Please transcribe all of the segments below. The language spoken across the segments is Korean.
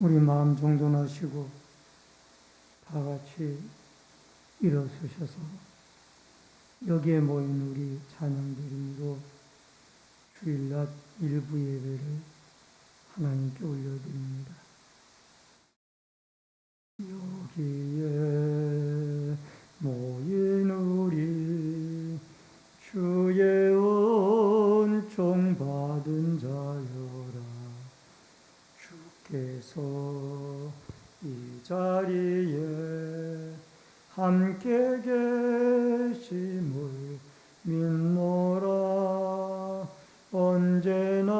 우리 마음 정돈하시고 다 같이 일어서셔서 여기에 모인 우리 찬양드림으로 주일낮 일부 예배를 하나님께 올려드립니다. 여기에 모인 우리 주의 은총 받은 자여라. 주께서 이 자리에 함께 계심을 믿노라. 언제나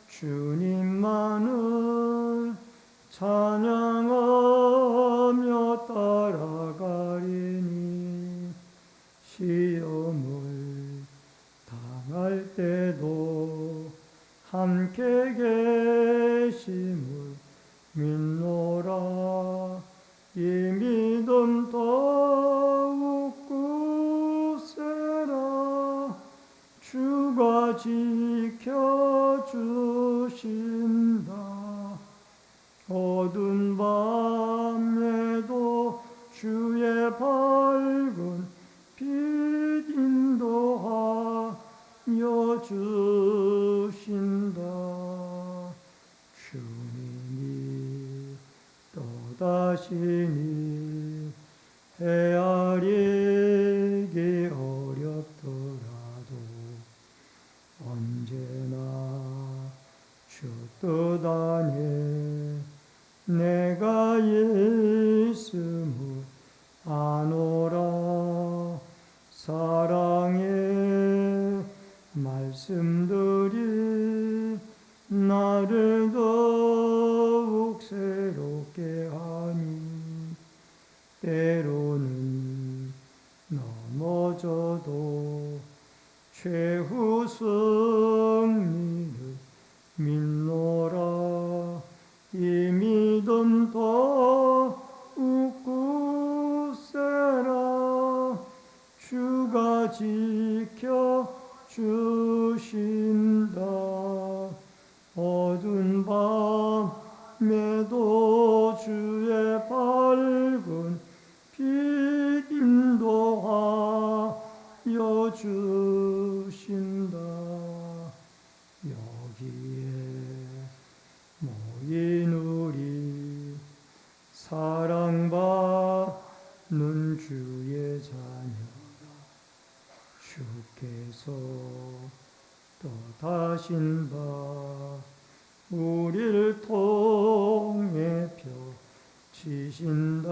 주님만을 찬양하며 따라가리니 시험을 당할 때도 함께 계심을 믿노라. 이 믿음 더욱 굳세라. 주가 지켜주신다. 어두운 밤에도 주의 밝은 빛 인도하여 주신다. 주님이 떠다시니 헤아리기 어렵더라도 언제나 주 뜻 안에 내가 있음을 아노라. 사랑의 말씀들이 나를 더욱 새롭게 하니 때로는 넘어져도 최후 승리를 믿노라. 이 믿음 더욱 굳세라. 주가 지켜주신다. 어두운 밤에도 주의 밝은 빛 인도하여 주신다. 여기에 모인 우리 사랑받는 주의 자녀라. 주께서 떠다신 바 우리를 통해 펴치신다.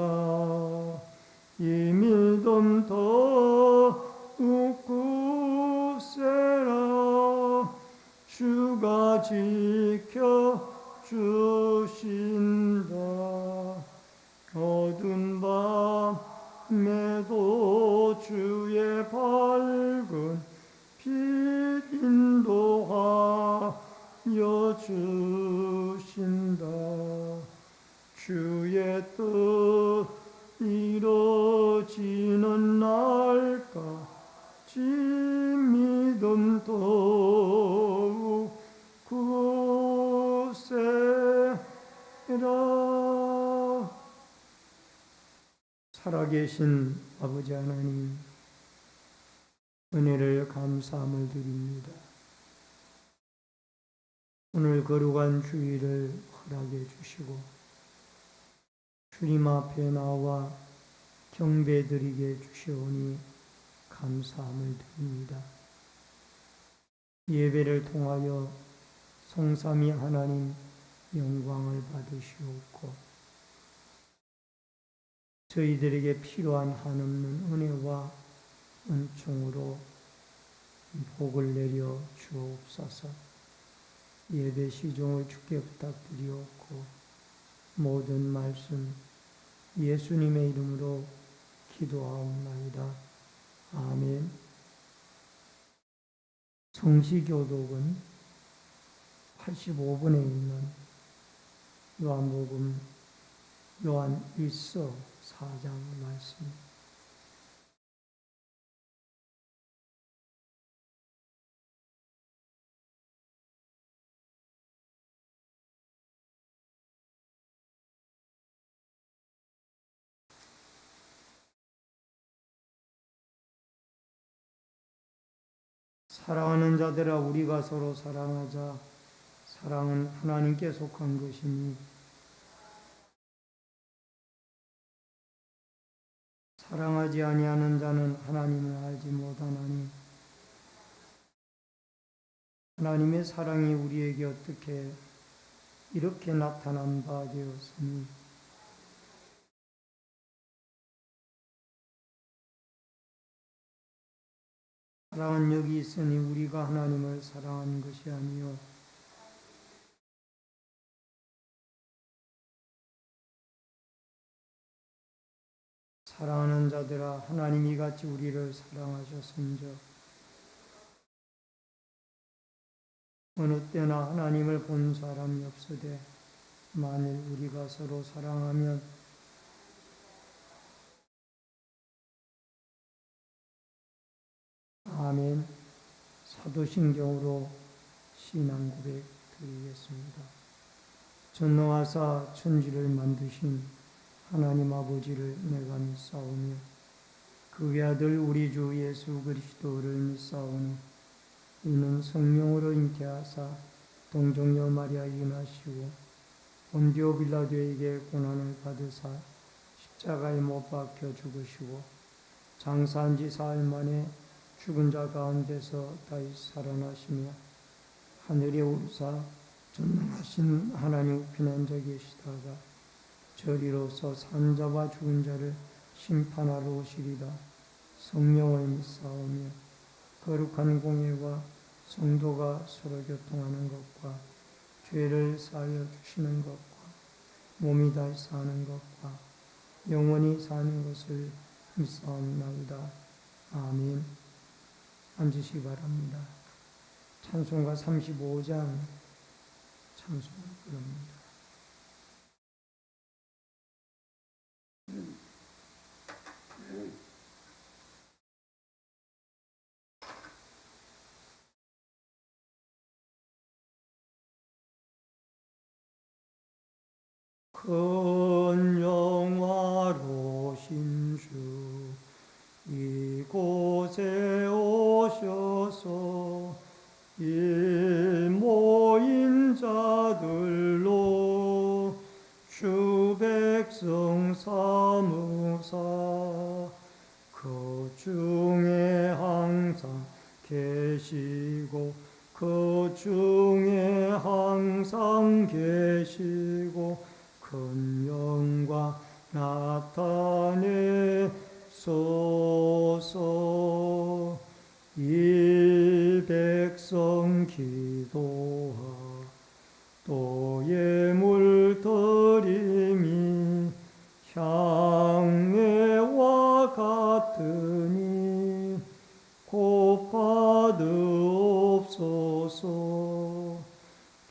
이 믿음 더욱 굳세라. 주가 지켜주신다. 어두운 밤에도 주의 밝은 빛 인도하여 주신다. 주의 뜻 이루어지는 날까지 믿음 더욱 굳세라. 살아계신 아버지 하나님, 은혜를 감사함을 드립니다. 오늘 거룩한 주일을 허락해 주시고 주님 앞에 나와 경배드리게 주시오니 감사함을 드립니다. 예배를 통하여 성삼위 하나님 영광을 받으시옵고 저희들에게 필요한 한없는 은혜와 은총으로 복을 내려 주옵소서. 예배 시종을 주께 부탁드리옵고 모든 말씀 예수님의 이름으로 기도하옵나이다. 아멘. 성시교독은 85분에 있는 요한복음 요한 1서 4장 말씀. 사랑하는 자들아 우리가 서로 사랑하자. 사랑은 하나님께 속한 것이니 사랑하지 아니하는 자는 하나님을 알지 못하나니 하나님의 사랑이 우리에게 어떻게 이렇게 나타난 바 되었으니 사랑은 여기 있으니 우리가 하나님을 사랑한 것이 아니요 사랑하는 자들아 하나님이 같이 우리를 사랑하셨은즉 어느 때나 하나님을 본 사람이 없으되 만일 우리가 서로 사랑하면 아멘. 사도신경으로 신앙 고백 드리겠습니다. 전능하사 천지를 만드신 하나님 아버지를 내가 믿사오며 그 외아들 우리 주 예수 그리스도를 믿사오니 이는 성령으로 잉태하사 동정녀 마리아 인하시고 본디오 빌라도에게 고난을 받으사 십자가에 못 박혀 죽으시고 장사한 지 사흘 만에 죽은 자 가운데서 다시 살아나시며 하늘에 오르사 전능하신 하나님 우편에 앉아 계시다가 저리로서 산 자와 죽은 자를 심판하러 오시리라. 성령을 믿사오며 거룩한 공예와 성도가 서로 교통하는 것과 죄를 사하여 주시는 것과 몸이 다시 사는 것과 영원히 사는 것을 믿사옵나이다. 아멘. 앉으시기 바랍니다. 찬송가 35장 찬송을 부릅니다. 큰 영화로신 주 이곳에 오셔서 일 모인 자들로 주 백성 삼으사 그 중에 항상 계시고 그 중에 항상 계시고 큰 영광 나타내소서. 이 백성 기도하 또 예물 드림이 향내와 같으니 곧 받으옵소서.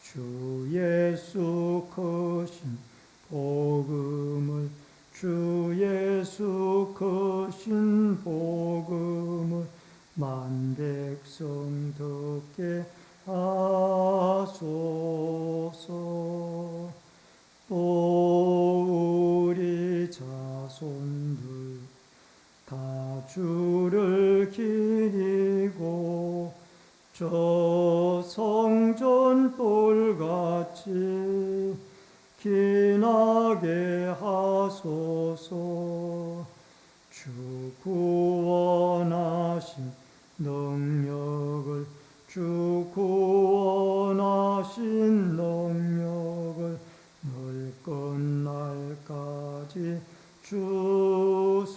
주 예수 크신 복음을 주 예수 크신 복음을 만백성 듣게 하소서. 또 우리 자손들 다 주를 기리고 저 성전 돌같이 기나게 하소서. 주 구원하신 능력을 주 구원하신 능력을 늘 끝날까지 주소서.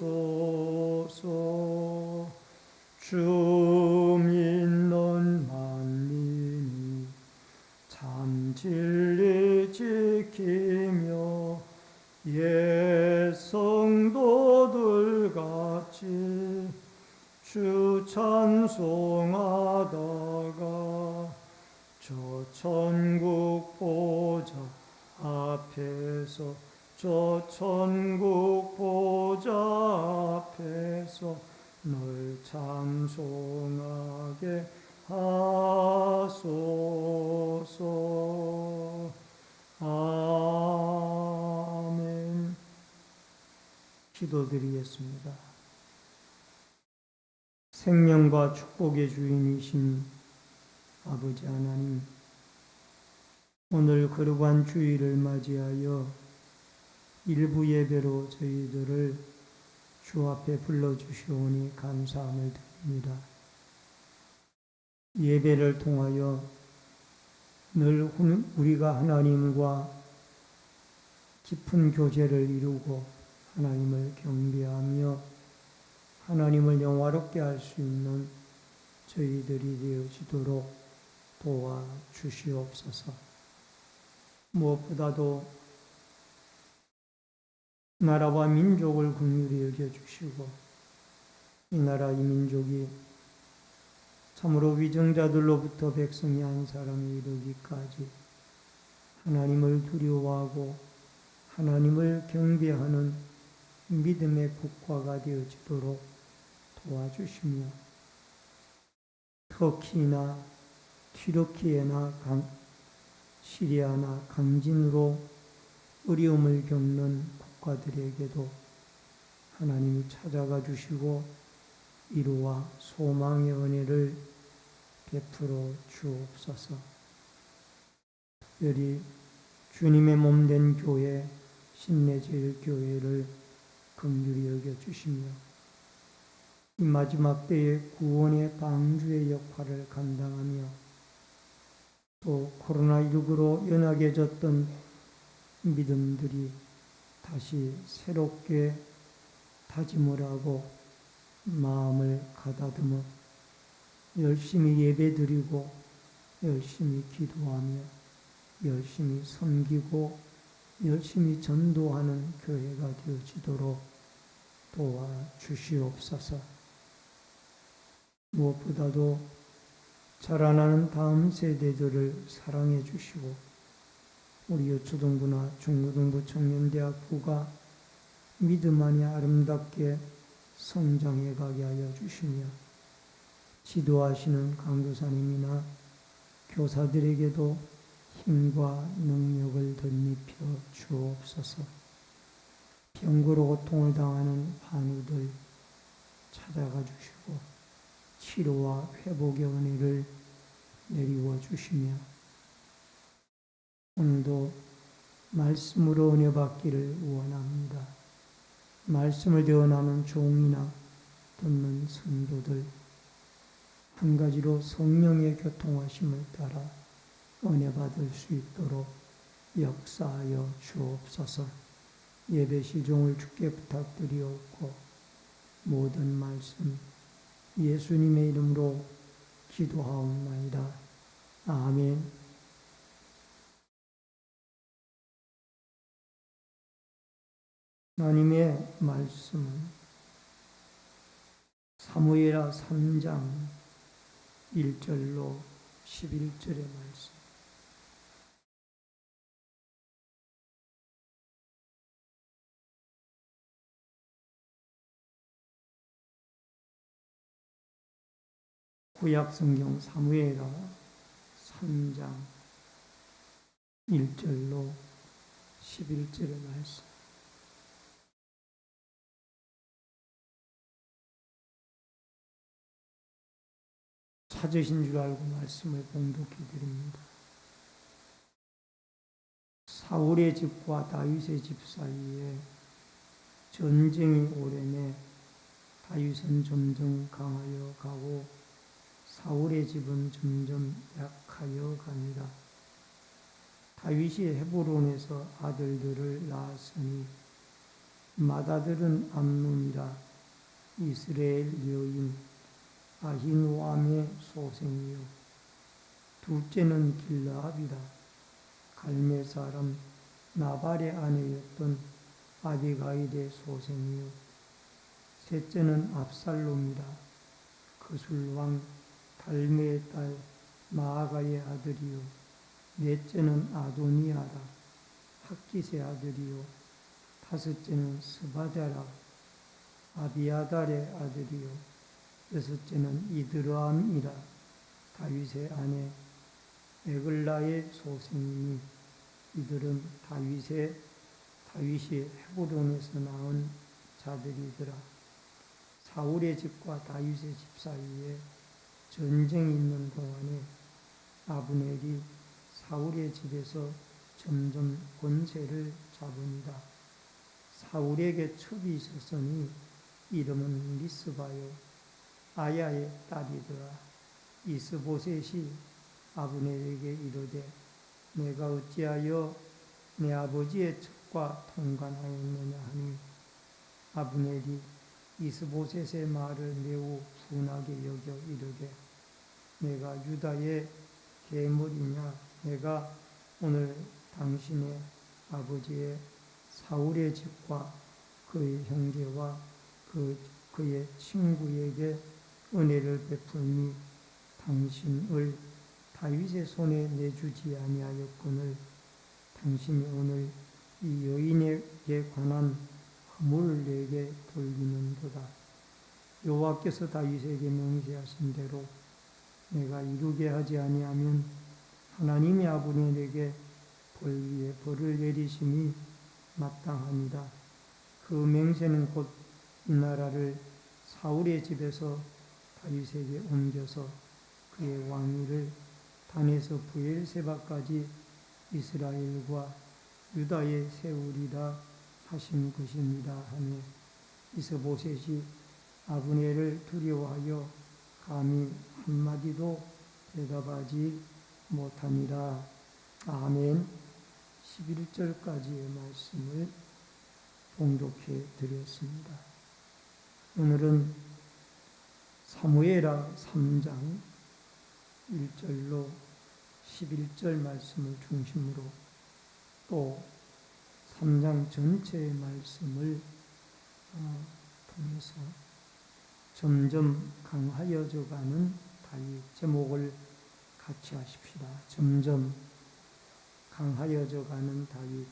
주 믿는 만민이 참 진리 지키며 옛 성도들 같이 주 찬송하다가 저 천국 보좌 앞에서 저 천국 보좌 앞에서 늘 찬송하게 하소서. 아멘. 기도드리겠습니다. 생명과 축복의 주인이신 아버지 하나님, 오늘 거룩한 주일을 맞이하여 일부 예배로 저희들을 주 앞에 불러주시오니 감사함을 드립니다. 예배를 통하여 늘 우리가 하나님과 깊은 교제를 이루고 하나님을 경배하며 하나님을 영화롭게 할 수 있는 저희들이 되어지도록 도와주시옵소서. 무엇보다도 나라와 민족을 긍휼히 여겨주시고 이 나라 이 민족이 참으로 위정자들로부터 백성이 한 사람이 이르기까지 하나님을 두려워하고 하나님을 경배하는 믿음의 국가가 되어지도록 도와주시며 터키나 튀르키예나 시리아나 강진으로 어려움을 겪는 국가들에게도 하나님이 찾아가 주시고 위로와 소망의 은혜를 베풀어 주옵소서. 특별히 주님의 몸된 교회 신내제일교회를 긍휼히 여겨주시며 이 마지막 때의 구원의 방주의 역할을 감당하며 또 코로나19로 연약해졌던 믿음들이 다시 새롭게 다짐을 하고 마음을 가다듬어 열심히 예배드리고 열심히 기도하며 열심히 섬기고 열심히 전도하는 교회가 되어지도록 도와주시옵소서. 무엇보다도 자라나는 다음 세대들을 사랑해 주시고 우리 초등부나 중고등부 청년대학부가 믿음 안에 아름답게 성장해 가게 하여 주시며 지도하시는 강교사님이나 교사들에게도 힘과 능력을 덧입혀 주옵소서. 병고로 고통을 당하는 환우들 찾아가 주시고 치료와 회복의 은혜를 내리워 주시며 오늘도 말씀으로 은혜 받기를 원합니다. 말씀을 대언하는 종이나 듣는 성도들 한 가지로 성령의 교통하심을 따라 은혜 받을 수 있도록 역사하여 주옵소서. 예배 시종을 주께 부탁드리옵고 모든 말씀 예수님의 이름으로 기도하옵나이다. 아멘. 하나님의 말씀은 사무엘하 3장 1절로 11절의 말씀. 구약 성경 사무엘하 3장 1절로 11절의 말씀. 찾으신 줄 알고 말씀을 봉독해 드립니다. 사울의 집과 다윗의 집 사이에 전쟁이 오래내 다윗은 점점 강하여 가고 사울의 집은 점점 약하여 갑니다. 다윗이 헤브론에서 아들들을 낳았으니 맏아들은 암논이라 이스라엘 여인 아히노암의 소생이요 둘째는 길라압이라 갈멜 사람 나발의 아내였던 아비가일의 소생이요 셋째는 압살롬이라 그술왕 달메의 딸 마아가의 아들이요 넷째는 아도니아라 학깃의 아들이요 다섯째는 스바다라 아비아달의 아들이요 여섯째는 이드람이라 다윗의 아내 에글라의 소생이니 이들은 다윗이 헤브론에서 낳은 자들이더라. 사울의 집과 다윗의 집 사이에 전쟁이 있는 동안에 아브넬이 사울의 집에서 점점 권세를 잡으니라. 사울에게 첩이 있었으니 이름은 리스바요 아야의 딸이더라. 이스보셋이 아브넬에게 이르되 내가 어찌하여 내 아버지의 첩과 통관하였느냐 하니 아브넬이 이스보셋의 말을 매우 분하게 여겨 이르되 내가 유다의 계물이냐 내가 오늘 당신의 아버지의 사울의 집과 그의 형제와 그의 친구에게 은혜를 베풀니 당신을 다윗의 손에 내주지 아니하였거늘 당신이 오늘 이 여인에게 관한 허물을 내게 돌리는도다. 여호와께서 다윗에게 명세하신 대로 내가 이루게 하지 아니하면 하나님이 아브넬에게 벌 위에 벌을 내리심이 마땅하니라. 그 맹세는 곧 이 나라를 사울의 집에서 다윗에게 옮겨서 그의 왕위를 단에서 브엘세바까지 이스라엘과 유다에 세우리라 하신 것입니다 하며 이스보셋이 아브넬을 두려워하여 감히 한마디도 대답하지 못하니라. 아멘. 11절까지의 말씀을 봉독해 드렸습니다. 오늘은 사무엘하 3장 1절로 11절 말씀을 중심으로 또 3장 전체의 말씀을 통해서 점점 강하여져 가는 다윗, 제목을 같이 하십시다. 점점 강하여져 가는 다윗.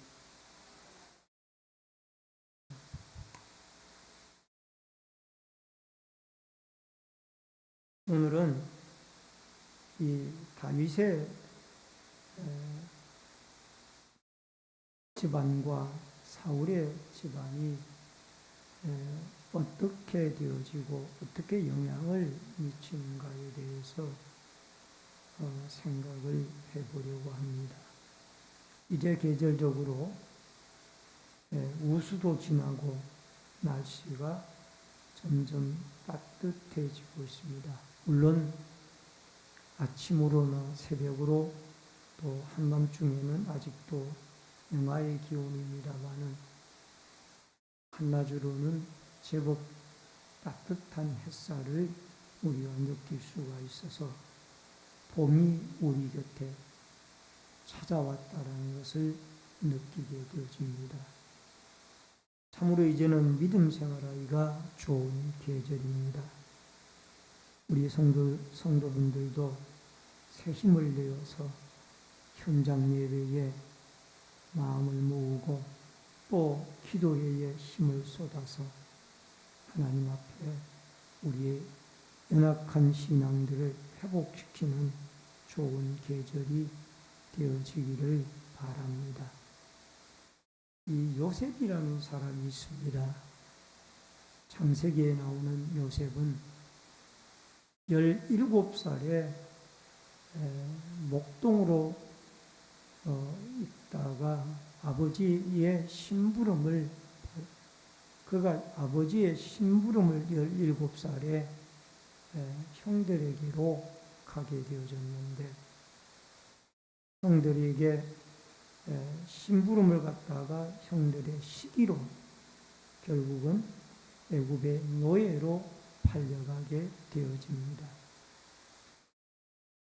오늘은 이 다윗의 집안과 사울의 집안이 어떻게 되어지고 어떻게 영향을 미치는가에 대해서 생각을 해보려고 합니다. 이제 계절적으로 우수도 지나고 날씨가 점점 따뜻해지고 있습니다. 물론 아침으로나 새벽으로 또 한밤중에는 아직도 영하의 기온입니다마는 한낮으로는 제법 따뜻한 햇살을 우리가 느낄 수가 있어서 봄이 우리 곁에 찾아왔다는 것을 느끼게 되어집니다. 참으로 이제는 믿음 생활하기가 좋은 계절입니다. 우리 성도분들도 새 힘을 내어서 현장 예배에 마음을 모으고 또 기도회에 힘을 쏟아서 하나님 앞에 우리의 연약한 신앙들을 회복시키는 좋은 계절이 되어지기를 바랍니다. 이 요셉이라는 사람이 있습니다. 창세기에 나오는 요셉은 17살에 목동으로 있다가 아버지의 심부름을 그가 아버지의 심부름을 17살에 형들에게로 가게 되어졌는데 형들에게 심부름을 갖다가 형들의 시기로 결국은 애굽의 노예로 팔려가게 되어집니다.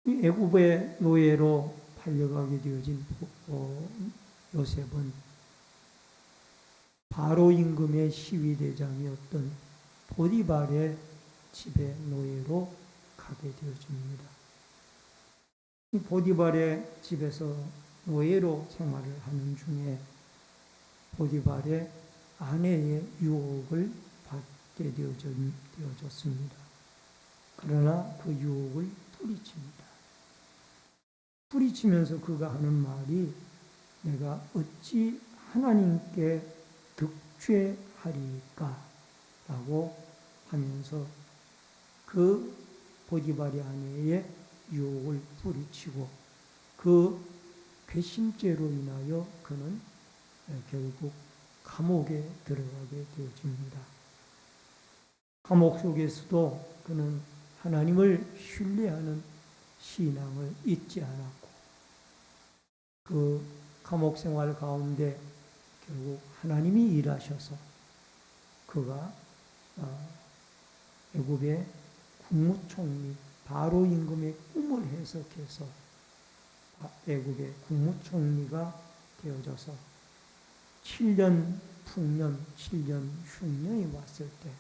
이 애굽의 노예로 팔려가게 되어진 요셉은 바로 임금의 시위대장이었던 보디발의 집에 노예로 가게 되어집니다. 이 보디발의 집에서 노예로 생활을 하는 중에 보디발의 아내의 유혹을 받게 되어졌습니다. 그러나 그 유혹을 뿌리칩니다. 뿌리치면서 그가 하는 말이 내가 어찌 하나님께 득죄하리까? 라고 하면서 그 보디발의 아내의 유혹을 뿌리치고 그 괘씸죄로 인하여 그는 결국 감옥에 들어가게 되어집니다. 감옥 속에서도 그는 하나님을 신뢰하는 신앙을 잊지 않았고 그 감옥 생활 가운데 결국 하나님이 일하셔서 그가 애굽의 국무총리 바로 임금의 꿈을 해석해서 애굽의 국무총리가 되어져서 7년 풍년, 7년 흉년이 왔을 때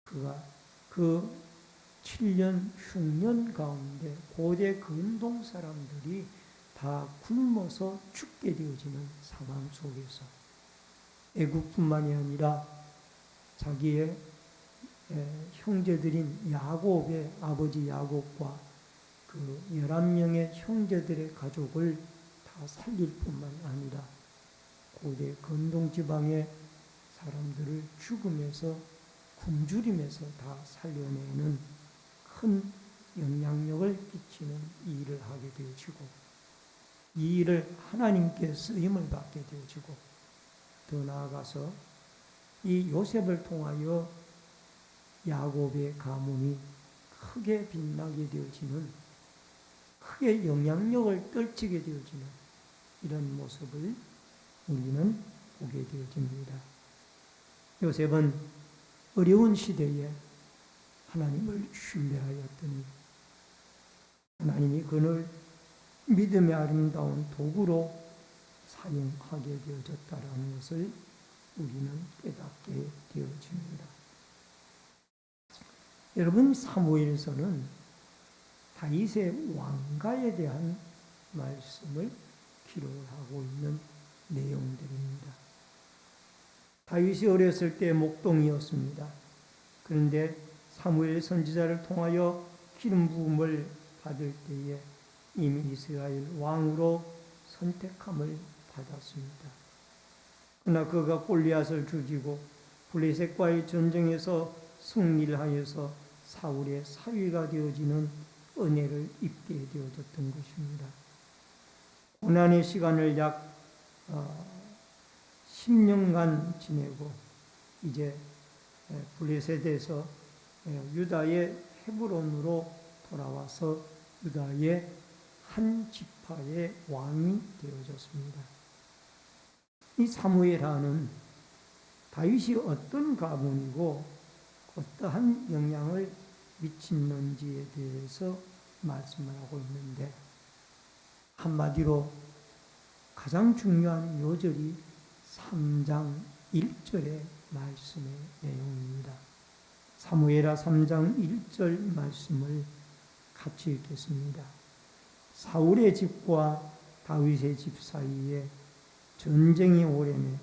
그가 그 7년 흉년 가운데 고대 근동 사람들이 다 굶어서 죽게 되어지는 상황 속에서 애굽뿐만이 아니라 자기의 형제들인 야곱의 아버지 야곱과 그 11명의 형제들의 가족을 다 살릴 뿐만 아니라 고대 근동 지방의 사람들을 죽음에서 굶주림에서 다 살려내는 큰 영향력을 끼치는 이 일을 하게 되어지고 이 일을 하나님께 쓰임을 받게 되어지고 더 나아가서 이 요셉을 통하여 야곱의 가문이 크게 빛나게 되어지는 크게 영향력을 떨치게 되어지는 이런 모습을 우리는 보게 되어집니다. 요셉은 어려운 시대에 하나님을 신뢰하였더니 하나님이 그를 믿음의 아름다운 도구로 사용하게 되어졌다라는 것을 우리는 깨닫게 되어집니다. 여러분, 사무엘서는 다윗의 왕가에 대한 말씀을 기록하고 있는 내용들입니다. 다윗이 어렸을 때 목동이었습니다. 그런데 사무엘 선지자를 통하여 기름 부음을 받을 때에 이미 이스라엘 왕으로 선택함을 받았습니다. 그러나 그가 골리앗을 죽이고 블레셋과의 전쟁에서 승리를 하여서 사울의 사위가 되어지는 은혜를 입게 되어졌던 것입니다. 고난의 시간을 약 10년간 지내고 이제 블레셋에서 유다의 헤브론으로 돌아와서 유다의 한 지파의 왕이 되어졌습니다. 이 사무엘하는 다윗이 어떤 가문이고 어떠한 영향을 미쳤는지에 대해서 말씀을 하고 있는데 한마디로 가장 중요한 요절이 3장 1절의 말씀의 내용입니다. 사무엘하 3장 1절 말씀을 같이 읽겠습니다. 사울의 집과 다윗의 집 사이에 전쟁이 오래매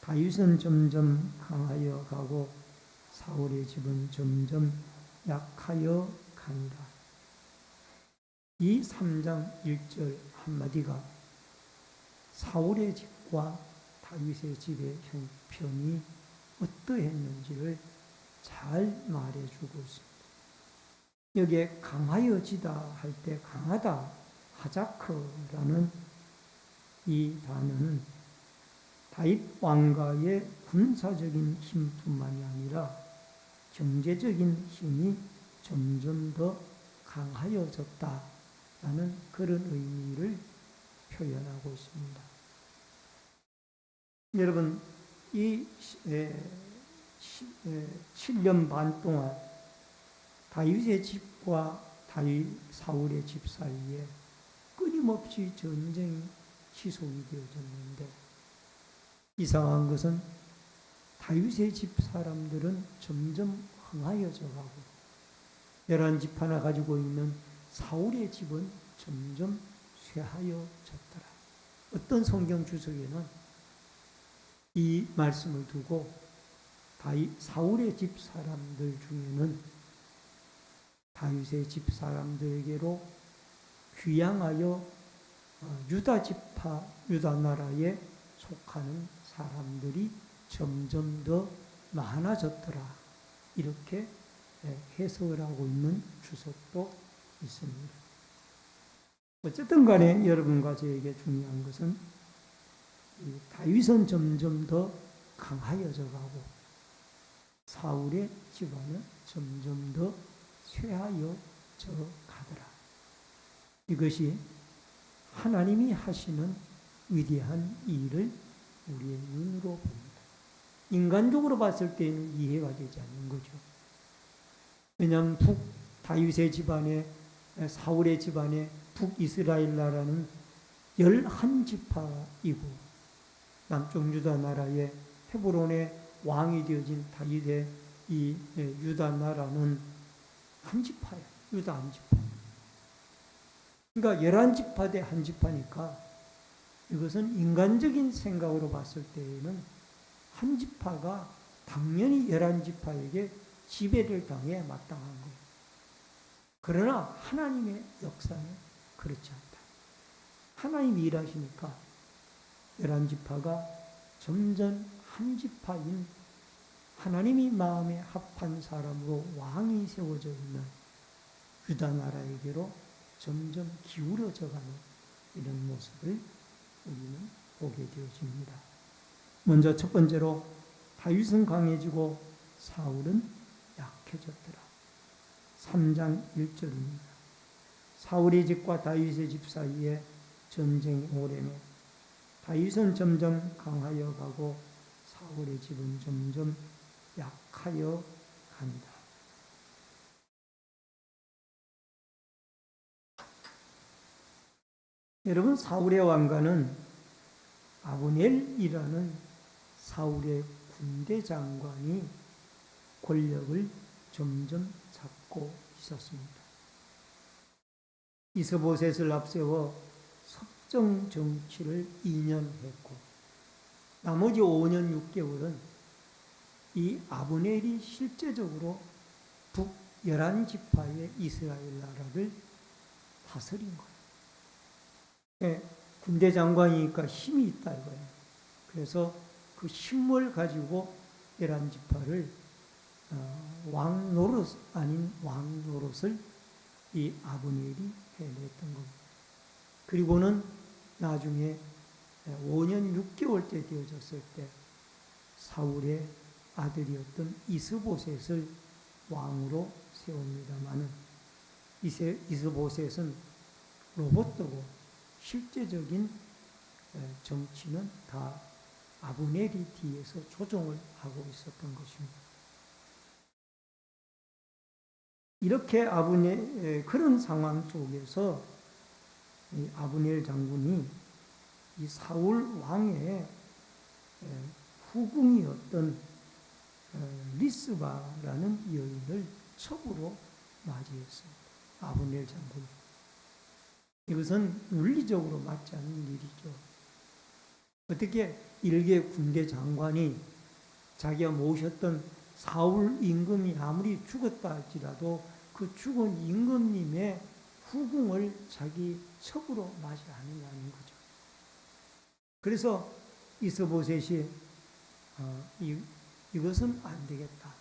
다윗은 점점 강하여 가고 사울의 집은 점점 약하여 가니라. 이 3장 1절 한마디가 사울의 집과 다윗의 집의 형편이 어떠했는지를 잘 말해주고 있습니다. 여기에 강하여지다 할 때 강하다, 하자크라는 이 단어는 다윗 왕가의 군사적인 힘뿐만이 아니라 경제적인 힘이 점점 더 강하여졌다라는 그런 의미를 표현하고 있습니다. 여러분, 이 7년 반 동안 다윗의 집과 사울의 집 사이에 끊임없이 전쟁이 지속이 되어졌는데 이상한 것은 다윗의 집 사람들은 점점 흥하여져 가고 11지파나 가지고 있는 사울의 집은 점점 쇠하여졌더라. 어떤 성경 주석에는 이 말씀을 두고 사울의 집 사람들 중에는 다윗의 집 사람들에게로 귀양하여 유다 나라에 속하는 사람들이 점점 더 많아졌더라. 이렇게 해석을 하고 있는 주석도 있습니다. 어쨌든 간에 여러분과 저에게 중요한 것은 다윗은 점점 더 강하여져 가고 사울의 집안은 점점 더 쇠하여져 가더라. 이것이 하나님이 하시는 위대한 일을 우리의 눈으로 봅니다. 인간적으로 봤을 때는 이해가 되지 않는 거죠. 왜냐하면 다윗의 집안에 사울의 집안에 북이스라엘 나라는 11지파이고 남쪽 유다 나라의 헤브론의 왕이 되어진 다윗의 이 유다 나라는 한 지파예요. 유다 한 지파. 그러니까 11지파 대 한 지파니까 이것은 인간적인 생각으로 봤을 때에는 한 지파가 당연히 11지파에게 지배를 당해 마땅한 거예요. 그러나 하나님의 역사는 그렇지 않다. 하나님이 일하시니까 11지파가 점점 한 지파인 하나님이 마음에 합한 사람으로 왕이 세워져 있는 유다 나라에게로 점점 기울어져 가는 이런 모습을 우리는 보게 되어집니다. 먼저 첫 번째로 다윗은 강해지고 사울은 약해졌더라. 3장 1절입니다. 사울의 집과 다윗의 집 사이에 전쟁이 오래매 다윗은 점점 강하여 가고 사울의 집은 점점 약하여 간다. 여러분, 사울의 왕가는 아브넬이라는 사울의 군대 장관이 권력을 점점 잡고 있었습니다. 이스보셋을 앞세워 섭정 정치를 2년 했고 나머지 5년 6개월은 이 아브넬이 실제적으로 북 11지파의 이스라엘 나라를 다스린 거예요. 군대 장관이니까 힘이 있다 이거예요. 그래서 그 힘을 가지고 11지파를 왕 노릇 아닌 왕 노릇을 이 아브넬이 해냈던 겁니다. 그리고는 나중에 5년 6개월 때 되어졌을 때 사울의 아들이었던 이스보셋을 왕으로 세웁니다마는 이스보셋은 로봇이고 실제적인 정치는 다 아브넬이 뒤에서 조종을 하고 있었던 것입니다. 이렇게 그런 상황 속에서 이 아브넬 장군이 이 사울 왕의 후궁이었던 리스바라는 여인을 첩으로 맞이했습니다. 아브넬 장군. 이것은 윤리적으로 맞지 않는 일이죠. 어떻게 일개 군대 장관이 자기가 모셨던 사울 임금이 아무리 죽었다 할지라도 그 죽은 임금님의 후궁을 자기 첩으로 맞이하느냐는 거죠. 그래서 이스보셋이 이것은 안 되겠다.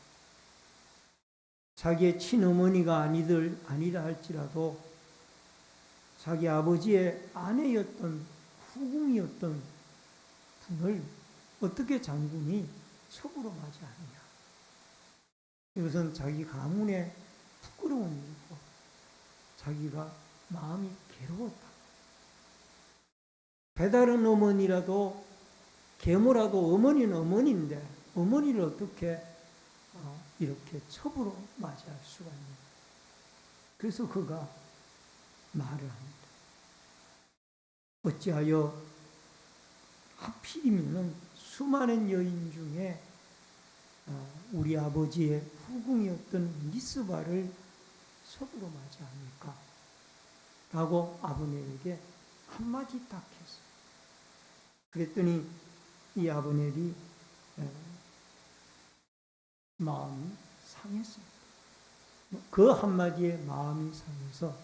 자기의 친어머니가 아니라 할지라도 자기 아버지의 아내였던 후궁이었던 분을 어떻게 장군이 첩으로 맞이하느냐. 이것은 자기 가문의 부끄러운 일이고 자기가 마음이 괴로웠다. 배다른 어머니라도 계모라도 어머니는 어머니인데 어머니를 어떻게 이렇게 첩으로 맞이할 수가 있냐. 그래서 그가 말을 합니다. 어찌하여 하필이면 수많은 여인 중에 우리 아버지의 후궁이었던 리스바를 첩으로 맞이합니까? 라고 아브넬에게 한마디 딱 했어요. 그랬더니 이 아브넬이 마음이 상했습니다. 그 한마디에 마음이 상해서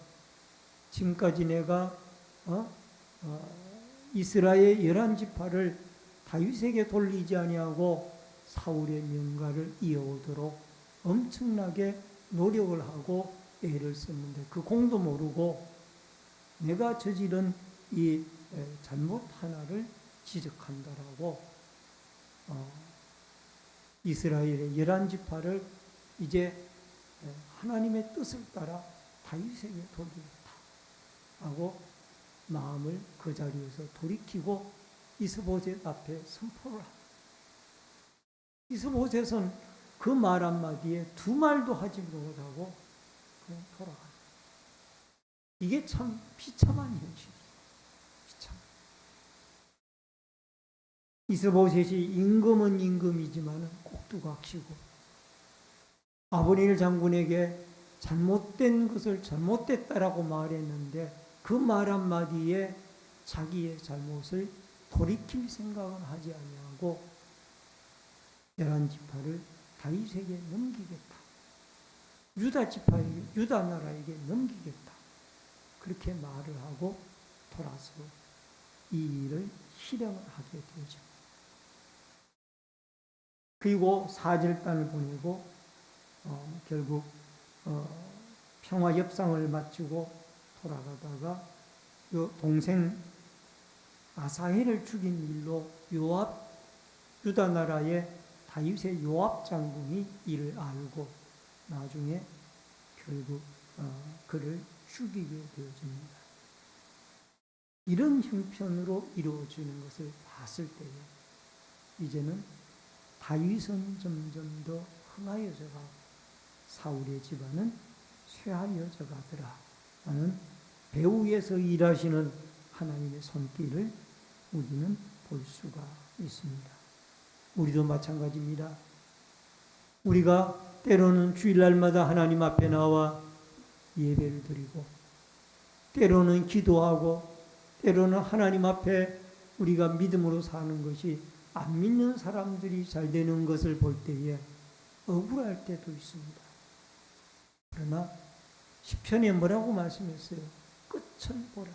지금까지 내가 이스라엘 11지파를 다윗에게 돌리지 아니하고 사울의 명가를 이어오도록 엄청나게 노력을 하고 애를 썼는데 그 공도 모르고 내가 저지른 이 잘못 하나를 지적한다라고 이스라엘의 11지파를 이제 하나님의 뜻을 따라 다윗에게 돌리겠다 하고 마음을 그 자리에서 돌이키고 이스보셋 앞에 선포를 합니다. 이스보셋은 그 말 한마디에 두 말도 하지 못하고 그냥 돌아가요. 이게 참 비참한 현실이에요. 비참. 이스보셋이 임금은 임금이지만 꼭두각시고 아브넬 장군에게 잘못된 것을 잘못됐다라고 말했는데 그 말 한마디에 자기의 잘못을 돌이킬 생각은 하지 아니하고 11지파를 다윗에게 넘기겠다. 유다 나라에게 넘기겠다. 그렇게 말을 하고 돌아서 이 일을 실행을 하게 되죠. 그리고 사절단을 보내고 결국 평화 협상을 마치고 돌아가다가 동생 아사헬을 죽인 일로 유다 나라의 다윗의 요압 장군이 이를 알고 나중에 결국 그를 죽이게 되어집니다. 이런 형편으로 이루어지는 것을 봤을 때에 이제는 다윗은 점점 더 흥하여져가 사울의 집안은 쇠하여져가더라 하는 배후에서 일하시는 하나님의 손길을 우리는 볼 수가 있습니다. 우리도 마찬가지입니다. 우리가 때로는 주일날마다 하나님 앞에 나와 예배를 드리고 때로는 기도하고 때로는 하나님 앞에 우리가 믿음으로 사는 것이 안 믿는 사람들이 잘 되는 것을 볼 때에 억울할 때도 있습니다. 그러나 시편에 뭐라고 말씀했어요? 끝을 보라.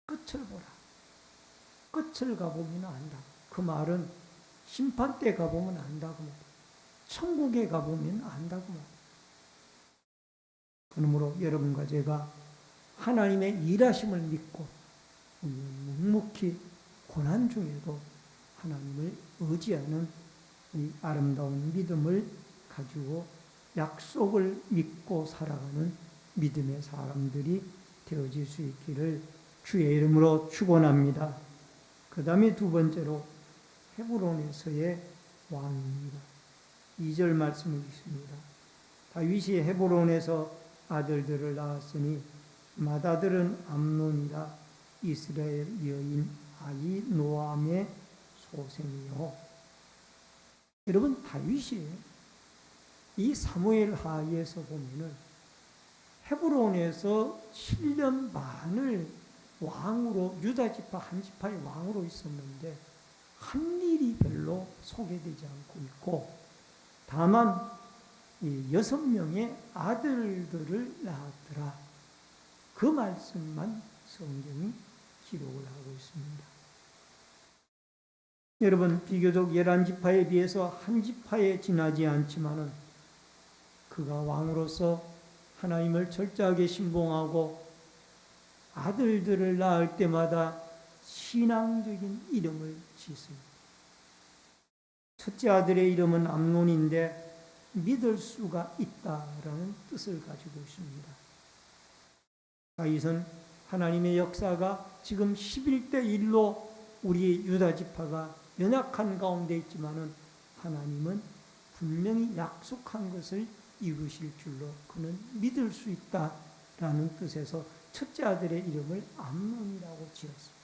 끝을 보라. 끝을 가보면 안다. 그 말은 심판 때 가보면 안다고 말이에요. 천국에 가보면 안다고 말이에요. 그러므로 여러분과 제가 하나님의 일하심을 믿고 묵묵히 고난 중에도 하나님을 의지하는 이 아름다운 믿음을 가지고 약속을 믿고 살아가는 믿음의 사람들이 되어질 수 있기를 주의 이름으로 축원합니다. 그 다음에 두 번째로 헤브론에서의 왕입니다. 2절 말씀을 읽습니다. 다윗이 헤브론에서 아들들을 낳았으니 맏아들은 암논이라 이스라엘 여인 아히노암의 소생이요. 여러분 다윗이 이 사무엘 하에서 보면은 헤브론에서 7년 반을 왕으로 유다 지파 한 지파의 왕으로 있었는데 한 일이 별로 소개되지 않고 있고 다만 이 6명의 아들들을 낳았더라. 그 말씀만 성경이 기록을 하고 있습니다. 여러분 비교적 11지파에 비해서 한 지파에 지나지 않지만은 그가 왕으로서 하나님을 철저하게 신봉하고 아들들을 낳을 때마다 신앙적인 이름을 짓습니다. 첫째 아들의 이름은 암논인데 믿을 수가 있다라는 뜻을 가지고 있습니다. 다윗은 하나님의 역사가 지금 11대 1로 우리 유다 지파가 연약한 가운데 있지만은 하나님은 분명히 약속한 것을 이루실 줄로 그는 믿을 수 있다라는 뜻에서 첫째 아들의 이름을 암논이라고 지었습니다.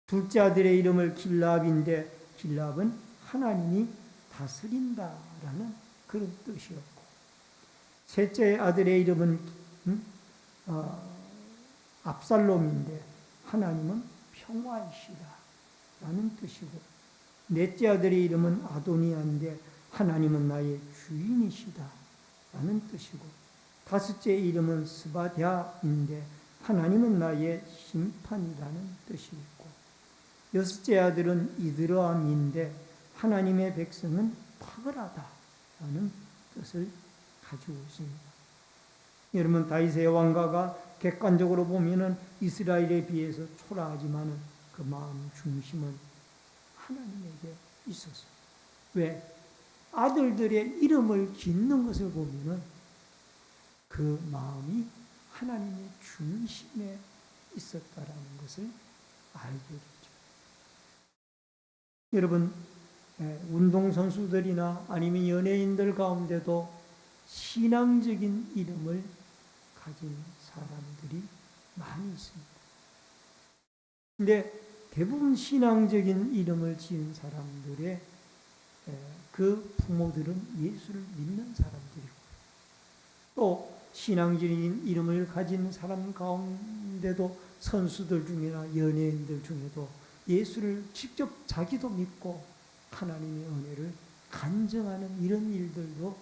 둘째 아들의 이름을 길랍인데 길랍은 하나님이 다스린다라는 그런 뜻이었고 셋째 아들의 이름은 압살롬인데 하나님은 평화이시다라는 뜻이고 넷째 아들의 이름은 아도니아인데 하나님은 나의 주인이시다라는 뜻이고 다섯째 이름은 스바랴인데 하나님은 나의 심판이라는 뜻이 있고 여섯째 아들은 이드람인데 하나님의 백성은 탁월하다 하는 뜻을 가지고 있습니다. 여러분, 다윗의 왕가가 객관적으로 보면은 이스라엘에 비해서 초라하지만은 그 마음 중심은 하나님에게 있었어요. 왜? 아들들의 이름을 짓는 것을 보면은 그 마음이 하나님의 중심에 있었다라는 것을 알게 되죠. 여러분, 운동선수들이나 아니면 연예인들 가운데도 신앙적인 이름을 가진 사람들이 많이 있습니다. 근데 대부분 신앙적인 이름을 지은 사람들의 그 부모들은 예수를 믿는 사람들이고, 또 신앙적인 이름을 가진 사람 가운데도 선수들 중이나 연예인들 중에도 예수를 직접 자기도 믿고 하나님의 은혜를 간증하는 이런 일들도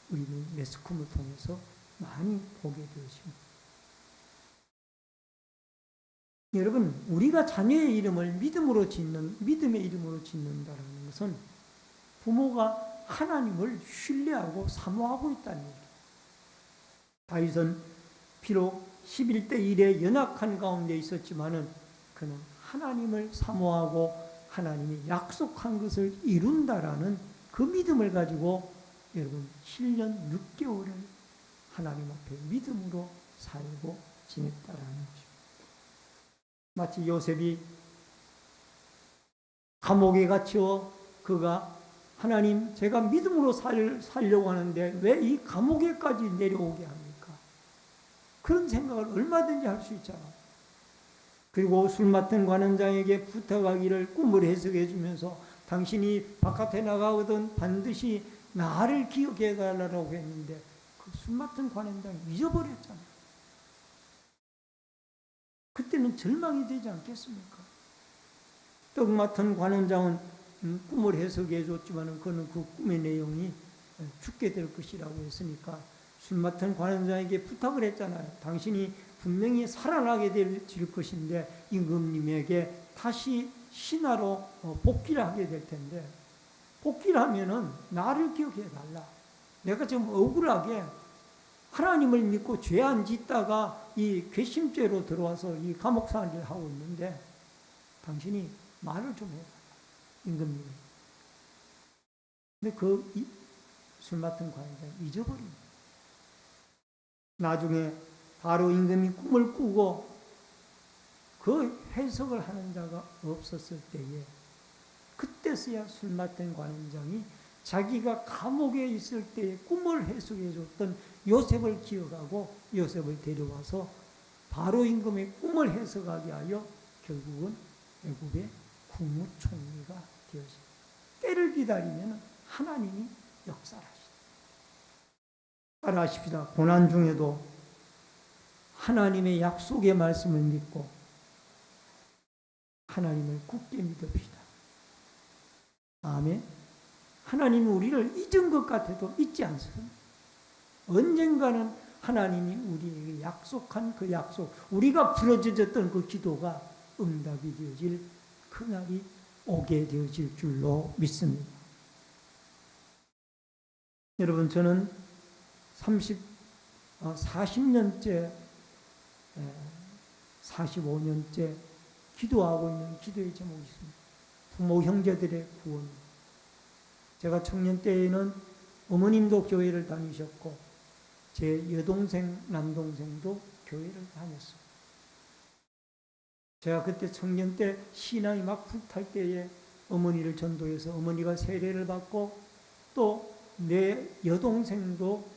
우리는 매스컴을 통해서 많이 보게 되었습니다. 여러분, 우리가 자녀의 이름을 믿음의 이름으로 짓는다는 것은 부모가 하나님을 신뢰하고 사모하고 있다는 얘기예요. 다윗은 비록 11대 1의 연약한 가운데 있었지만은 그는 하나님을 사모하고 하나님이 약속한 것을 이룬다라는 그 믿음을 가지고 여러분 7년 6개월을 하나님 앞에 믿음으로 살고 지냈다라는 것입니다. 마치 요셉이 감옥에 갇혀 그가 하나님, 제가 믿음으로 살려고 하는데 왜 이 감옥에까지 내려오게 합니까? 그런 생각을 얼마든지 할 수 있잖아. 그리고 술 맡은 관원장에게 부탁하기를 꿈을 해석해 주면서 당신이 바깥에 나가거든 반드시 나를 기억해 달라고 했는데 그 술 맡은 관원장이 잊어버렸잖아. 그때는 절망이 되지 않겠습니까? 떡 맡은 관원장은 꿈을 해석해 줬지만 그는 그 꿈의 내용이 죽게 될 것이라고 했으니까 술 맡은 관원장에게 부탁을 했잖아요. 당신이 분명히 살아나게 될 것인데 임금님에게 다시 신하로 복귀를 하게 될 텐데 복귀를 하면은 나를 기억해 달라. 내가 지금 억울하게 하나님을 믿고 죄 안 짓다가 이 괘씸죄로 들어와서 이 감옥 생활을 하고 있는데 당신이 말을 좀 해라. 임금님이. 근데 그 술 맡은 관원장이 잊어버립니다. 나중에 바로 임금이 꿈을 꾸고 그 해석을 하는 자가 없었을 때에 그때서야 술 맡은 관원장이 자기가 감옥에 있을 때에 꿈을 해석해 줬던 요셉을 기억하고 요셉을 데려와서 바로 임금의 꿈을 해석하게 하여 결국은 애굽의 국무총리가 되었습니다. 때를 기다리면 하나님이 역사하시다. 따라하십시다. 고난 중에도 하나님의 약속의 말씀을 믿고 하나님을 굳게 믿읍시다. 아멘. 하나님이 우리를 잊은 것 같아도 잊지 않습니다. 언젠가는 하나님이 우리에게 약속한 그 약속, 우리가 부르짖었던 그 기도가 응답이 되어질 그날이 오게 되어질 줄로 믿습니다. 여러분, 저는 40년째, 45년째 기도하고 있는 기도의 제목이 있습니다. 부모 형제들의 구원. 제가 청년 때에는 어머님도 교회를 다니셨고 제 여동생, 남동생도 교회를 다녔어요. 제가 그때 청년 때 신앙이 막 불탈 때에 어머니를 전도해서 어머니가 세례를 받고 또 내 여동생도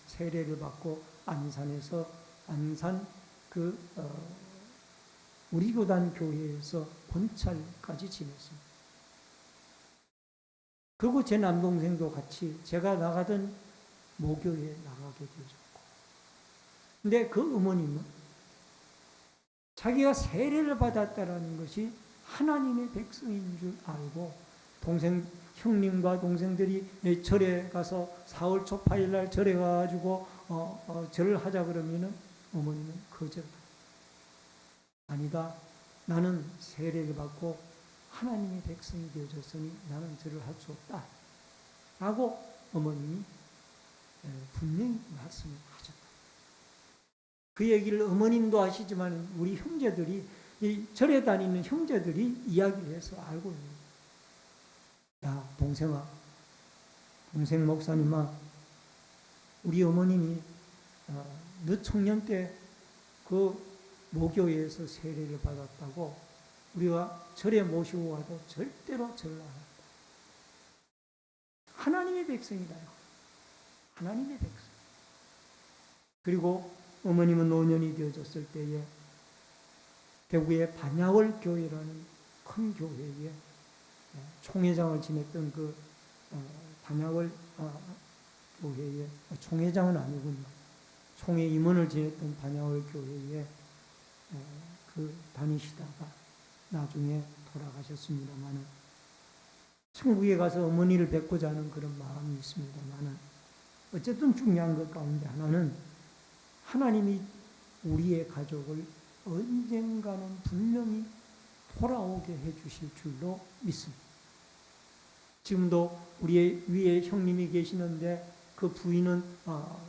세례를 받고 안산에서 안산 우리 교단 교회에서 본찰까지 지냈습니다. 그리고 제 남동생도 같이 제가 나가던 모교에 나가게 되었고, 근데 그 어머님은 자기가 세례를 받았다라는 것이 하나님의 백성인 줄 알고 형님과 동생들이 절에 가서 4월 초 8일 날 절에 가가지고 절을 하자 그러면은 어머니는 거절. 아니다. 나는 세례를 받고 하나님의 백성이 되어졌으니 나는 절을 할 수 없다. 라고 어머님이 분명히 말씀을 하셨다. 그 얘기를 어머님도 하시지만 우리 형제들이, 이 절에 다니는 형제들이 이야기를 해서 알고 있는 거예요. 야, 동생아, 동생 목사님아, 우리 어머님이 너 청년 때 그 모교회에서 세례를 받았다고 우리가 절에 모시고 와도 절대로 절을 안 한다. 하나님의 백성이다. 하나님의 백성. 그리고 어머님은 노년이 되어졌을 때에 대구의 반야월 교회라는 큰 교회에 총회장을 지냈던 그 반야월 교회에, 총회장은 아니군요. 총회 임원을 지냈던 반야월 교회에 그 다니시다가 나중에 돌아가셨습니다만은, 천국에 가서 어머니를 뵙고자 하는 그런 마음이 있습니다만은, 어쨌든 중요한 것 가운데 하나는 하나님이 우리의 가족을 언젠가는 분명히 돌아오게 해 주실 줄로 믿습니다. 지금도 우리의 위에 형님이 계시는데 그 부인은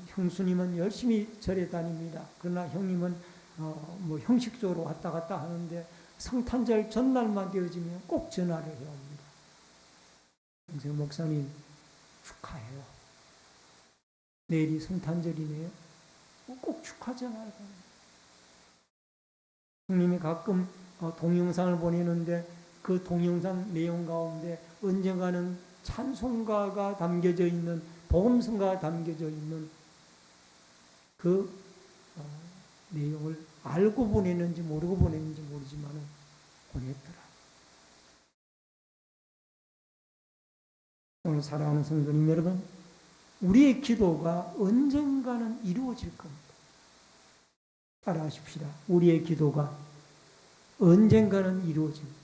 형수님은 열심히 절에 다닙니다. 그러나 형님은 뭐 형식적으로 왔다 갔다 하는데 성탄절 전날만 되어지면 꼭 전화를 해야 합니다. 동생 목사님 축하해요. 내일이 성탄절이네요. 꼭 축하 전화를 합니다. 형님이 가끔 동영상을 보내는데 그 동영상 내용 가운데 언젠가는 찬송가가 담겨져 있는, 복음성가가 담겨져 있는 그 내용을 알고 보내는지 모르고 보내는지 모르지만 보냈더라. 오늘 사랑하는 성도님 여러분, 우리의 기도가 언젠가는 이루어질 겁니다. 따라하십시다. 우리의 기도가 언젠가는 이루어집니다.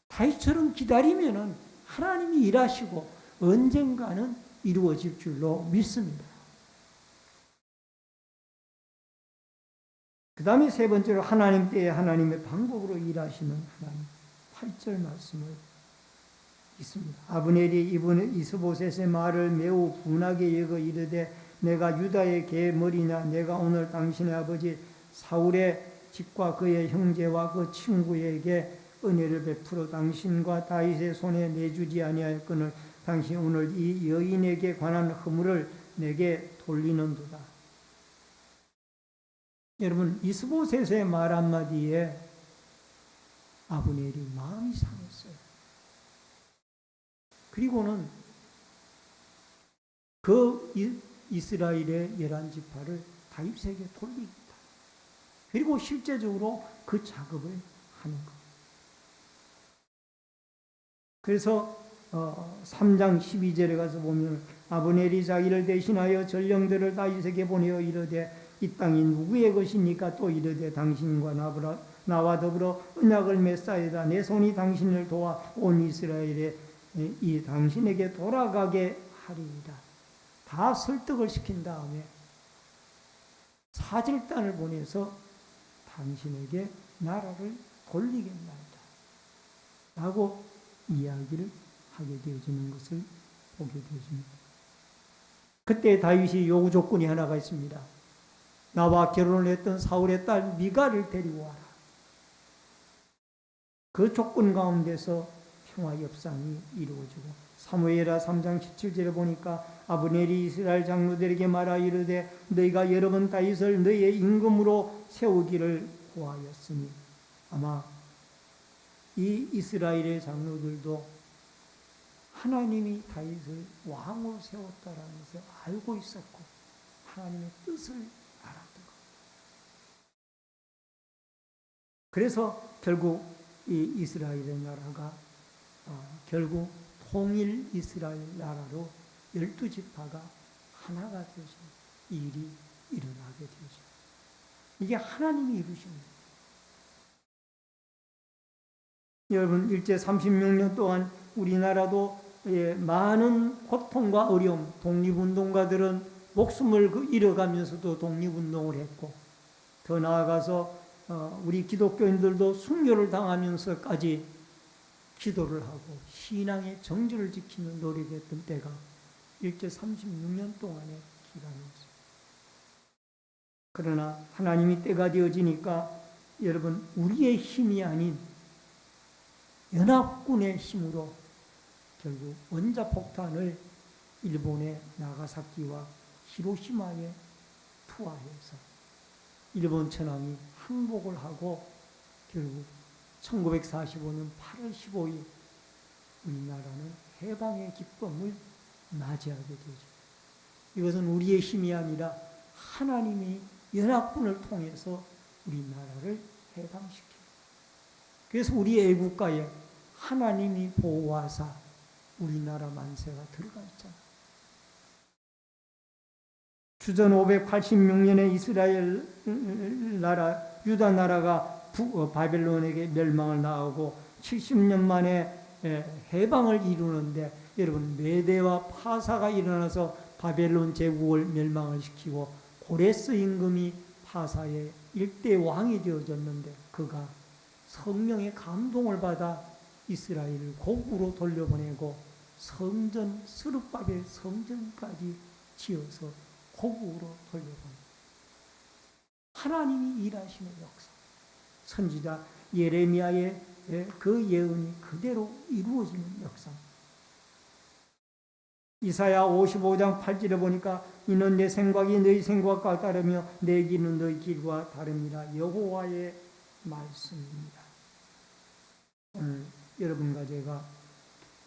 다윗처럼 기다리면은 하나님이 일하시고 언젠가는 이루어질 줄로 믿습니다. 그 다음에 세 번째로 하나님 때에 하나님의 방법으로 일하시는 하나님. 8절 말씀을 있습니다. 아브넬이 이스보셋의 말을 매우 분하게 여겨 이르되 내가 유다의 개 머리냐, 내가 오늘 당신의 아버지 사울의 집과 그의 형제와 그 친구에게 은혜를 베풀어 당신과 다윗의 손에 내주지 아니하였거늘 당신 오늘 이 여인에게 관한 허물을 내게 돌리는도다. 여러분, 이스보셋의 말 한마디에 아브넬이 마음이 상했어요. 그리고는 그 이스라엘의 11지파를 다윗에게 돌립니다. 그리고 실제적으로 그 작업을 하는 것. 그래서 3장 12절에 가서 보면 아브넬이 자기를 대신하여 전령들을 다윗에게 보내어 이르되 이 땅이 누구의 것입니까? 또 이르되 당신과 나와 더불어 언약을 맺사이다. 내 손이 당신을 도와 온 이스라엘에 이 당신에게 돌아가게 하리이다. 다 설득을 시킨 다음에 사절단을 보내서 당신에게 나라를 돌리겠나이다 라고 이야기를 하게 되어지는 것을 보게 되어집니다. 그때 다윗이 요구 조건이 하나가 있습니다. 나와 결혼을 했던 사울의 딸 미가를 데리고 와라. 그 조건 가운데서 평화 협상이 이루어지고, 사무엘하 3장 17절에 보니까 아브넬이 이스라엘 장로들에게 말하 이르되 너희가 여러 번 다윗을 너희의 임금으로 세우기를 고하였으니, 아마 이 이스라엘의 장로들도 하나님이 다윗을 왕으로 세웠다라는 것을 알고 있었고 하나님의 뜻을 알았던 겁니다. 그래서 결국 이 이스라엘의 나라가 결국 통일 이스라엘 나라로 12지파가 하나가 되어집니다. 이 일이 일어나게 되어집니다. 이게 하나님이 이루십니다. 여러분, 일제 36년 동안 우리나라도 많은 고통과 어려움, 독립운동가들은 목숨을 잃어가면서도 독립운동을 했고, 더 나아가서 우리 기독교인들도 순교를 당하면서까지 기도를 하고 신앙의 정절을 지키는 노력을 했던 때가 일제 36년 동안의 기간이었어요. 그러나 하나님이 때가 되어지니까 여러분 우리의 힘이 아닌 연합군의 힘으로 결국 원자폭탄을 일본의 나가사키와 히로시마에 투하해서 일본 천황이 항복을 하고 결국 1945년 8월 15일 우리나라는 해방의 기쁨을 맞이하게 되죠. 이것은 우리의 힘이 아니라 하나님이 연합군을 통해서 우리나라를 해방시켜요. 그래서 우리 애국가에 하나님이 보호하사 우리나라 만세가 들어가 있잖아요. 주전 586년에 이스라엘 나라, 유다 나라가 바벨론에게 멸망을 당하고 70년 만에 해방을 이루는데 여러분 메대와 파사가 일어나서 바벨론 제국을 멸망을 시키고 고레스 임금이 파사의 일대 왕이 되어졌는데 그가 성령의 감동을 받아 이스라엘을 고국으로 돌려보내고 성전 스룹바벨 성전까지 지어서 고국으로 돌려보냅니다. 하나님이 일하시는 역사. 선지자 예레미야의 그 예언이 그대로 이루어지는 역사. 이사야 55장 8절에 보니까 이는 내 생각이 너희 생각과 다르며 내 길은 너희 길과 다릅니다. 여호와의 말씀입니다. 오늘 여러분과 제가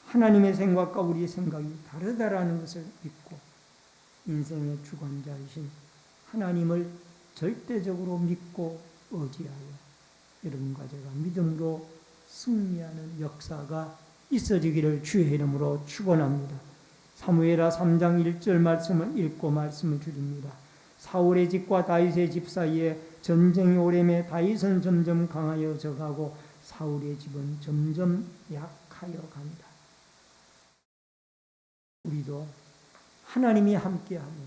하나님의 생각과 우리의 생각이 다르다라는 것을 믿고 인생의 주관자이신 하나님을 절대적으로 믿고 의지하여 여러분과 제가 믿음으로 승리하는 역사가 있어지기를 주의 이름으로 축원합니다. 사무엘하 3장 1절 말씀을 읽고 말씀을 드립니다. 사울의 집과 다윗의 집 사이에 전쟁이 오래매 다윗은 점점 강하여져 가고 사울의 집은 점점 약하여 갑니다. 우리도 하나님이 함께하면,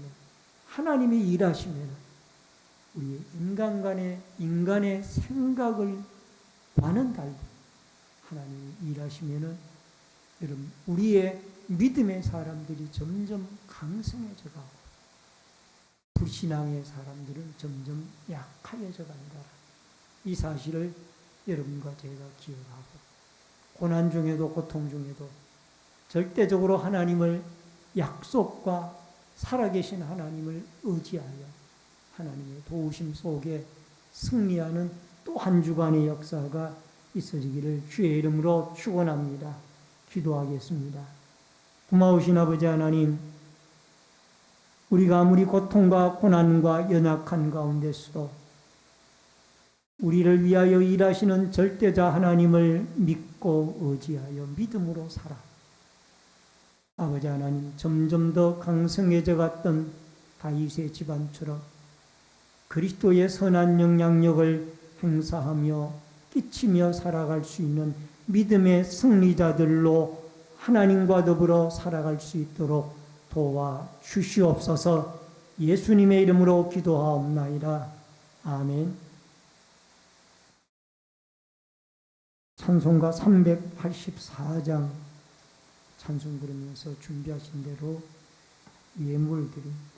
하나님이 일하시면 우리 인간의 생각을 과는 달리 하나님이 일하시면은 여러분 우리의 믿음의 사람들이 점점 강성해져 가고 불신앙의 사람들은 점점 약해져 간다. 이 사실을 여러분과 제가 기억하고 고난 중에도 고통 중에도 절대적으로 하나님을 약속과 살아계신 하나님을 의지하여 하나님의 도우심 속에 승리하는 또 한 주간의 역사가 있어지기를 주의 이름으로 축원합니다. 기도하겠습니다. 고마우신 아버지 하나님, 우리가 아무리 고통과 고난과 연약한 가운데서도 우리를 위하여 일하시는 절대자 하나님을 믿고 의지하여 믿음으로 살아 아버지 하나님 점점 더 강성해져 갔던 다윗의 집안처럼 그리스도의 선한 영향력을 행사하며 끼치며 살아갈 수 있는 믿음의 승리자들로 하나님과 더불어 살아갈 수 있도록 도와 주시옵소서. 예수님의 이름으로 기도하옵나이다. 아멘. 찬송가 384장 찬송 부르면서 준비하신 대로 예물 드립니다.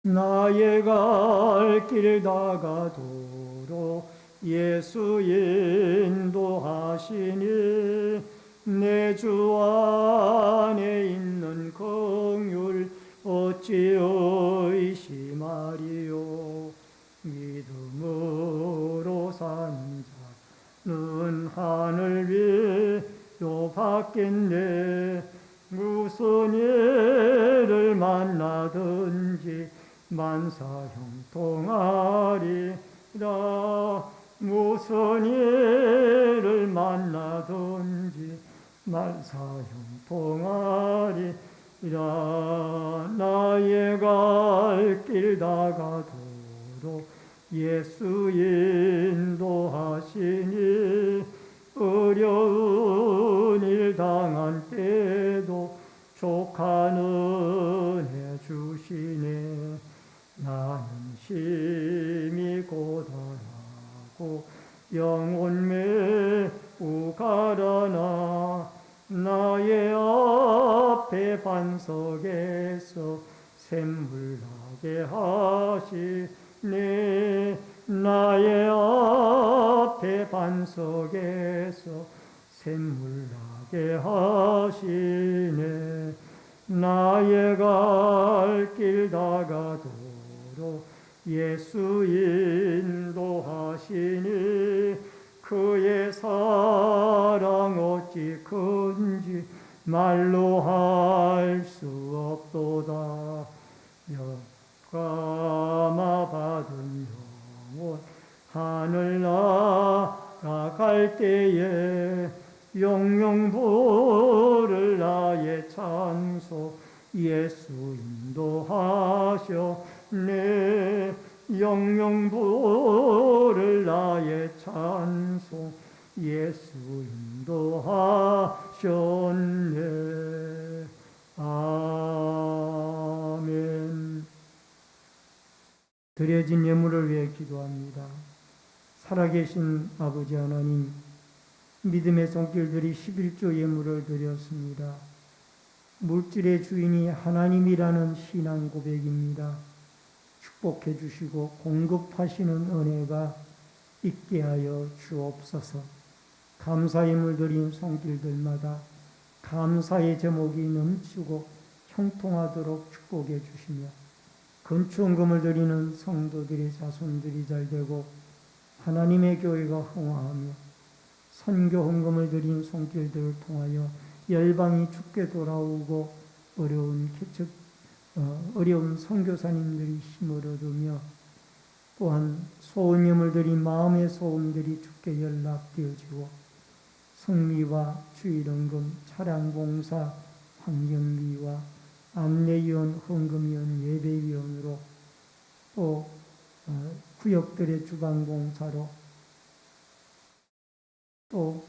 나의 갈 길 다가도록 예수 인도하시니 내 주 안에 있는 긍휼 어찌 의심하리요. 믿음으로 산 자는 하늘 위로 받겠네. 무슨 일을 만나든지 만사 형통하리라. 무슨 일을 만나든지 만사 형통하리라. 나의 갈 길 다가도록 예수 인도하시니 어려운 일 당한 때도 족한 은혜 주시네. 나는 심히 고단하고 영혼 매우 가라나 나의 앞에 반석에서 샘물나게 하시네 나의 앞에 반석에서 샘물나게 하시네 나의 갈 길 다가도록 예수 인도하시니 그의 사랑 어찌 큰지 말로 할 수 없도다 감화 받은 영혼 하늘 나아갈 때에 영영 부를 나의 찬소 예수 인도하셨네 영영 부를 나의 찬소 예수 인도하셨네 아멘. 드려진 예물을 위해 기도합니다. 살아계신 아버지 하나님, 믿음의 손길들이 11조 예물을 드렸습니다. 물질의 주인이 하나님이라는 신앙 고백입니다. 축복해 주시고 공급하시는 은혜가 있게 하여 주옵소서. 감사 예물 드린 손길들마다 감사의 제목이 넘치고 형통하도록 축복해 주시며 건축금을 드리는 성도들의 자손들이 잘되고 하나님의 교회가 흥화하며 선교 헌금을 드린 손길들을 통하여 열방이 주께 돌아오고 어려운 선교사님들이 힘을 얻으며 또한 소원임을 드린 마음의 소원들이 주께 연락되어지고 성미와 주일헌금, 차량봉사, 환경비와 안내위원, 헌금위원, 예배위원으로 또 구역들의 주방봉사로 또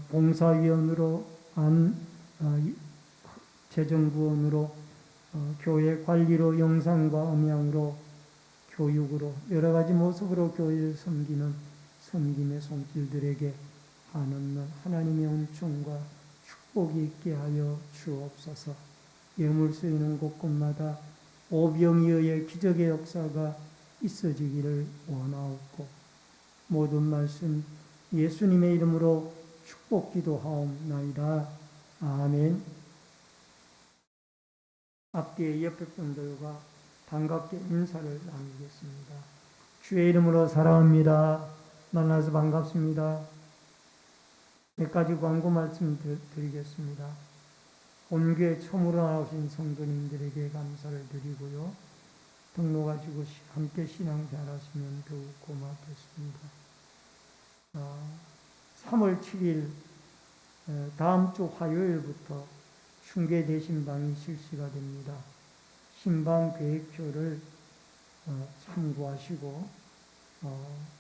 봉사위원으로 재정구원으로 교회 관리로 영상과 음향으로 교육으로 여러 가지 모습으로 교회를 섬기는 섬김의 손길들에게 한없는 하나님의 은총과 축복이 있게 하여 주옵소서. 예물 쓰이는 곳곳마다 오병이어의 기적의 역사가 있어지기를 원하옵고 모든 말씀 예수님의 이름으로 축복 기도하옵나이다. 아멘. 앞뒤에 옆에 분들과 반갑게 인사를 나누겠습니다. 주의 이름으로 사랑합니다. 만나서 반갑습니다. 몇 가지 광고 말씀 드리겠습니다. 본교회 처음으로 나오신 성도님들에게 감사를 드리고요. 등록하시고 함께 신앙생활하시면 더욱 고맙겠습니다. 3월 7일 다음 주 화요일부터 중계 대신방이 실시가 됩니다. 신방 계획표를 참고하시고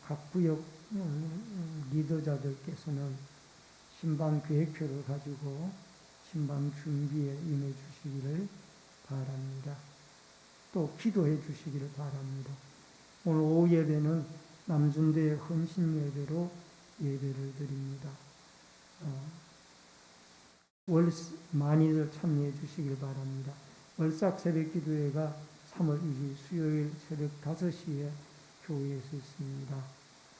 각 구역 리더자들께서는 신방 계획표를 가지고 신방 준비에 임해 주시기를 바랍니다. 또 기도해 주시기를 바랍니다. 오늘 오후 예배는 남준대의 헌신 예배로 예배를 드립니다. 많이들 참여해 주시길 바랍니다. 월삭 새벽 기도회가 3월 2일 수요일 새벽 5시에 교회에서 있습니다.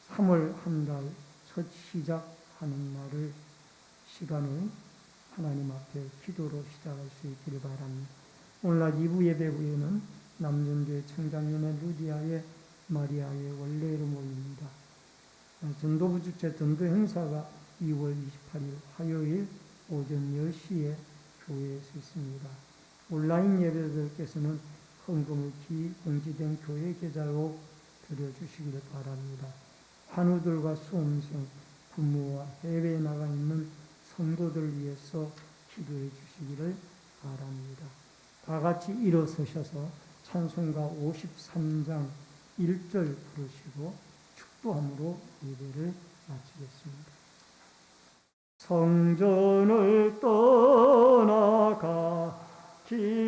3월 한 달 첫 시작하는 날을 시간을 하나님 앞에 기도로 시작할 수 있기를 바랍니다. 오늘날 2부 예배 후에는 남준교회 청장년의 루디아의 마리아의 원래로 모입니다. 전도부 주최 전도 행사가 2월 28일 화요일 오전 10시에 교회에서 있습니다. 온라인 예배자들께서는 헌금을 비공지된 교회 계좌로 드려주시기를 바랍니다. 환우들과 수험생, 부모와 해외에 나가 있는 성도들을 위해서 기도해 주시기를 바랍니다. 다 같이 일어서셔서 찬송가 53장 1절 부르시고 축도함으로 예배를 마치겠습니다. 성전을 떠나가기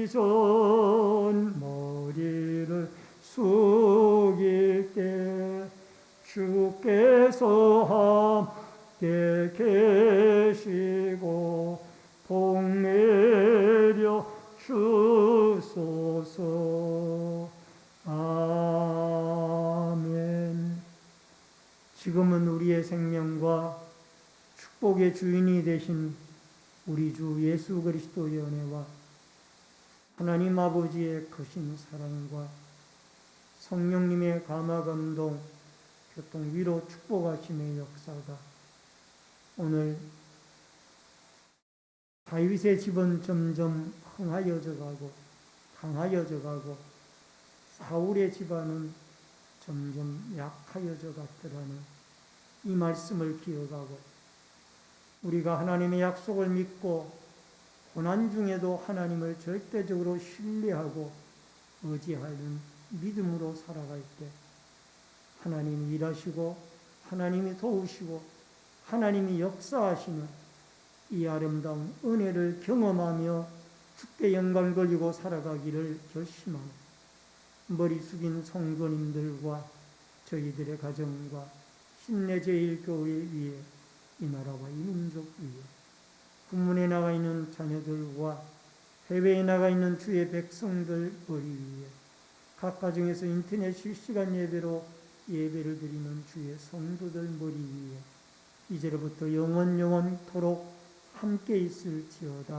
전 머리를 숙 계시고 복 내려 주소서. 아멘. 지금은 우리의 생명과 축복의 주인이 되신 우리 주 예수 그리스도의 은혜와 하나님 아버지의 크신 사랑과 성령님의 감화 감동 교통 위로 축복하심의 역사가 오늘 다윗의 집은 점점 흥하여져 가고 강하여져 가고 사울의 집안은 점점 약하여져 갔더라는 이 말씀을 기억하고 우리가 하나님의 약속을 믿고 고난 중에도 하나님을 절대적으로 신뢰하고 의지하는 믿음으로 살아갈 때 하나님이 일하시고 하나님이 도우시고 하나님이 역사하시는 이 아름다운 은혜를 경험하며 주께 영광 돌리고 살아가기를 결심하고 머리 숙인 성도님들과 저희들의 가정과 신내제일교회 위에 이 나라와 이 민족 위에 국문에 나가 있는 자녀들과 해외에 나가 있는 주의 백성들 머리 위에 각 가정에서 인터넷 실시간 예배로 예배를 드리는 주의 성도들 머리 위에 이제로부터 영원토록 함께 있을지어다.